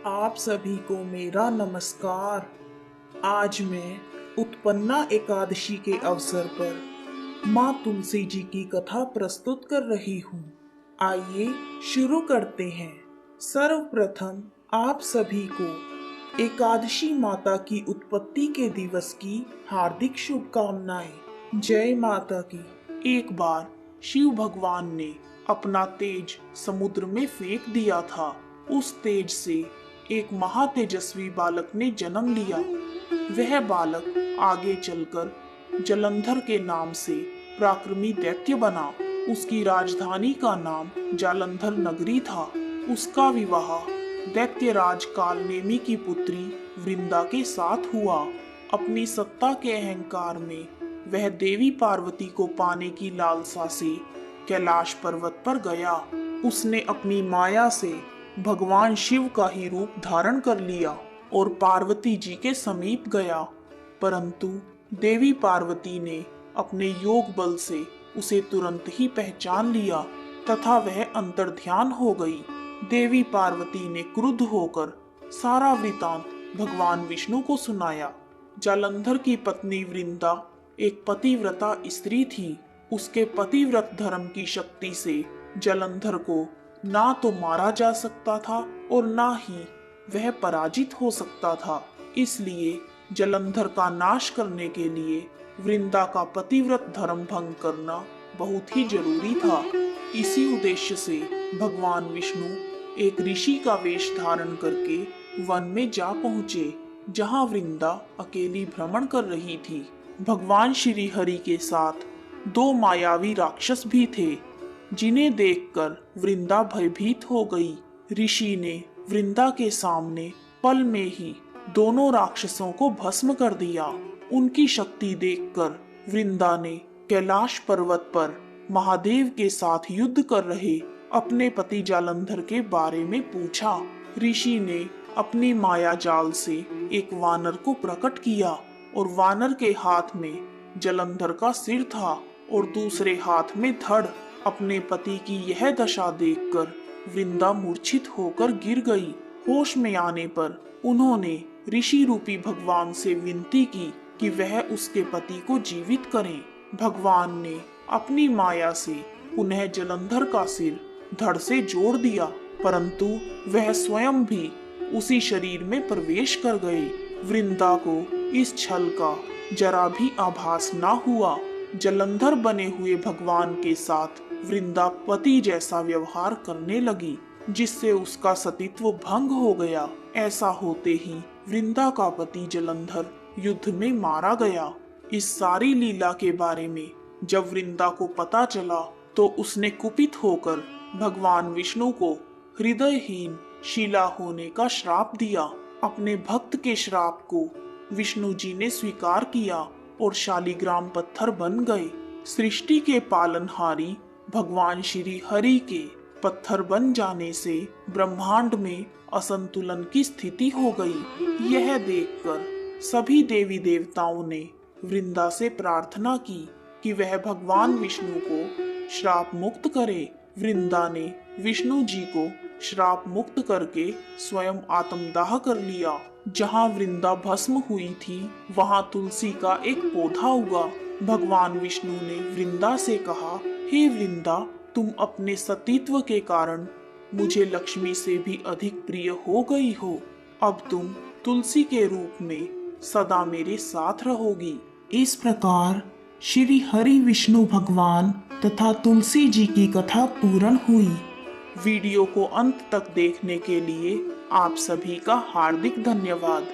आप सभी को मेरा नमस्कार। आज मैं उत्पन्ना एकादशी के अवसर पर माँ तुलसी जी की कथा प्रस्तुत कर रही हूँ। आइए शुरू करते हैं। सर्वप्रथम आप सभी को एकादशी माता की उत्पत्ति के दिवस की हार्दिक शुभकामनाएं। जय माता की। एक बार शिव भगवान ने अपना तेज समुद्र में फेंक दिया था। उस तेज से एक महातेजस्वी बालक ने जन्म लिया। वह बालक आगे चलकर जलंधर के नाम से पराक्रमी दैत्य बना। उसकी राजधानी का नाम जालंधर नगरी था। उसका विवाह दैत्यराज कालनेमी की पुत्री वृंदा के साथ हुआ। अपनी सत्ता के अहंकार में वह देवी पार्वती को पाने की लालसा से कैलाश पर्वत पर गया। उसने अपनी माया से भगवान शिव का ही रूप धारण कर लिया और पार्वती जी के समीप गया, परंतु देवी पार्वती ने अपने योग बल से उसे तुरंत ही पहचान लिया तथा वह अंतर्ध्यान हो गई। देवी पार्वती ने क्रुद्ध होकर सारा वृतांत भगवान विष्णु को सुनाया। जालंधर की पत्नी वृंदा एक पतिव्रता स्त्री थी। उसके पतिव्रत धर्म की शक्ति से जालंधर को ना तो मारा जा सकता था और ना ही वह पराजित हो सकता था। इसलिए जालंधर का नाश करने के लिए वृंदा का पतिव्रत धर्म भंग करना बहुत ही जरूरी था। इसी उद्देश्य से भगवान विष्णु एक ऋषि का वेश धारण करके वन में जा पहुँचे, जहाँ वृंदा अकेली भ्रमण कर रही थी। भगवान श्री हरि के साथ दो मायावी राक्षस भी थे, जिन्हें देखकर वृंदा भयभीत हो गई। ऋषि ने वृंदा के सामने पल में ही दोनों राक्षसों को भस्म कर दिया। उनकी शक्ति देखकर वृंदा ने कैलाश पर्वत पर महादेव के साथ युद्ध कर रहे अपने पति जालंधर के बारे में पूछा। ऋषि ने अपनी माया जाल से एक वानर को प्रकट किया और वानर के हाथ में जालंधर का सिर था और दूसरे हाथ में धड़। अपने पति की यह दशा देखकर वृंदा मूर्छित होकर गिर गई। होश में आने पर उन्होंने ऋषि रूपी भगवान से विनती की कि वह उसके पति को जीवित करें। भगवान ने अपनी माया से उन्हें जालंधर का सिर धड़ से जोड़ दिया, परंतु वह स्वयं भी उसी शरीर में प्रवेश कर गए। वृंदा को इस छल का जरा भी आभास न हुआ। जालंधर बने हुए भगवान के साथ वृंदा पति जैसा व्यवहार करने लगी, जिससे उसका सतीत्व भंग हो गया। ऐसा होते ही वृंदा का पति जालंधर युद्ध में मारा गया। इस सारी लीला के बारे में जब वृंदा को पता चला तो उसने कुपित होकर भगवान विष्णु को हृदयहीन शिला होने का श्राप दिया। अपने भक्त के श्राप को विष्णु जी ने स्वीकार किया और शालिग्राम पत्थर बन गए। सृष्टि के पालनहारी भगवान श्री हरि के पत्थर बन जाने से ब्रह्मांड में असंतुलन की स्थिति हो गई। यह देखकर सभी देवी देवताओं ने वृंदा से प्रार्थना की कि वह भगवान विष्णु को श्राप मुक्त करे। वृंदा ने विष्णु जी को श्राप मुक्त करके स्वयं आत्मदाह कर लिया। जहाँ वृंदा भस्म हुई थी वहाँ तुलसी का एक पौधा उगा। भगवान विष्णु ने वृंदा से कहा, हे वृंदा, तुम अपने सतीत्व के कारण मुझे लक्ष्मी से भी अधिक प्रिय हो गई हो। अब तुम तुलसी के रूप में सदा मेरे साथ रहोगी। इस प्रकार श्री हरि विष्णु भगवान तथा तुलसी जी की कथा पूर्ण हुई। वीडियो को अंत तक देखने के लिए आप सभी का हार्दिक धन्यवाद।